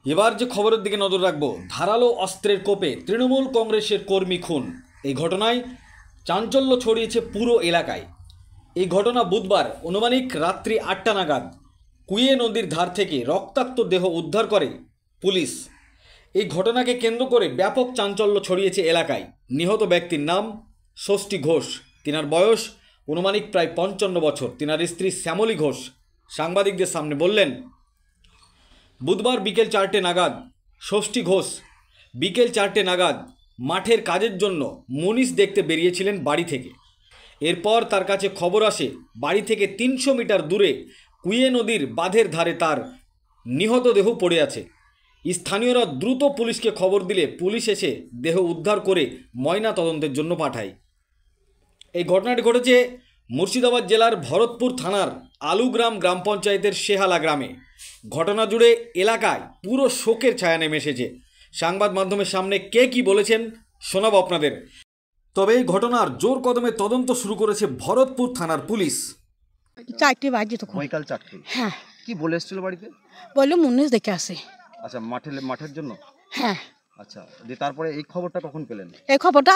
এবার যে খবরের দিকে নজর রাখবো, ধারালো অস্ত্রের কোপে তৃণমূল কংগ্রেসের কর্মী খুন। এই ঘটনায় চাঞ্চল্য ছড়িয়েছে পুরো এলাকায়। এই ঘটনা বুধবার আনুমানিক রাত্রি 8টা নাগাদ কুইয়ে নদীর ধার থেকে রক্তাক্ত দেহ উদ্ধার করে পুলিশ। এই ঘটনাকে কেন্দ্র করে ব্যাপক চাঞ্চল্য ছড়িয়েছে এলাকায়। নিহত ব্যক্তির নাম ষষ্ঠী ঘোষ। তিনার বয়স আনুমানিক প্রায় 55 বছর। তিনার স্ত্রী শ্যামলী ঘোষ সাংবাদিকদের সামনে বললেন, বুধবার বিকেল 4টে নাগাদ ষষ্ঠী ঘোষ বিকেল 4টে নাগাদ মাঠের কাজের জন্য মুনিশ দেখতে বেরিয়েছিলেন বাড়ি থেকে। এরপর তার কাছে খবর আসে বাড়ি থেকে 300 মিটার দূরে কুইয়ে নদীর বাঁধের ধারে তার নিহত দেহ পড়ে আছে। স্থানীয়রা দ্রুত পুলিশকে খবর দিলে পুলিশ এসে দেহ উদ্ধার করে ময়না তদন্তের জন্য পাঠায়। এই ঘটনাটি ঘটেছে মুর্শিদাবাদ জেলার ভরতপুর থানার আলুগ্রাম গ্রাম পঞ্চায়েতের শেহালা গ্রামে। ঘটনা জুড়ে এলাকায় পুরো শোকের ছায়া নেমে এসেছে। সংবাদ মাধ্যমের সামনে কে কি বলেছেন শোনাবো আপনাদের। তবে এই ঘটনার জোর কদমে তদন্ত শুরু করেছে ভরতপুর থানার পুলিশ। 4টে বাজে তখন। বৈকাল 4টে। হ্যাঁ, কি বলে এসেছিল বাড়িতে? বললো মুনিশ দেখে আসে। আচ্ছা, মাঠের জন্য। হ্যাঁ, আচ্ছা, দিয়ে তারপরে এই খবরটা কখন পেলেন? এই খবরটা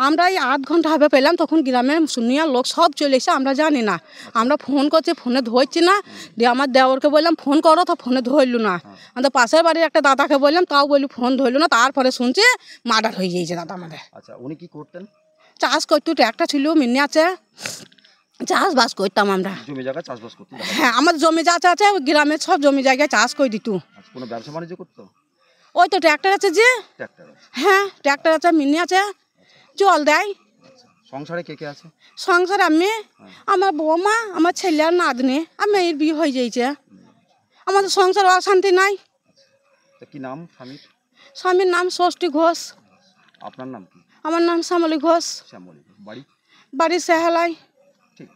আমরা এই 8 ঘন্টা হবে পেলাম। তখন গ্রামের শুনিয়া লোক সব চলে এসে, আমরা জানি না। আমরা ফোন করছি, ফোনে ধরছি না। দিয়ে আমার দেওরকে বললাম ফোন করো, তো ফোনে ধরলু না। আমাদের পাশের বাড়ির একটা দাদাকে বললাম, তাও বলি ফোন ধরলু না। তারপরে শুনছি মার্ডার হয়ে গিয়েছে দাদা আমাদের। আচ্ছা, উনি কি করতেন? চাষ করতো, ট্র্যাক্টর ছিল, মিনি আছে, চাষবাস করতাম আমরা। জমি জায়গা চাষবাস করতেন? হ্যাঁ, আমার জমি যা আছে গ্রামের সব জমি জায়গায় চাষ করে দিত। আচ্ছা, কোনো ব্যবসা বাণিজ্য করতো? ওই তো ট্র্যাক্টর আছে যে। ট্র্যাক্টর? হ্যাঁ, ট্র্যাক্টর আছে, মিনি আছে, জল দেয়। সংসারে কে কে আছে? সংসার আমি, আমার বৌমা, আমার ছেলে আর নাতনি, আর মেয়ের বিয়ে হয়ে যাইছে। আমাদের সংসার অশান্তি নাই। তা কি নাম স্বামীর? স্বামীর নাম ষষ্ঠী ঘোষ। আপনার নাম কি? আমার নাম শ্যামলী ঘোষ। শ্যামলী। বাড়ি? বাড়ি সেহালাই। ঠিক।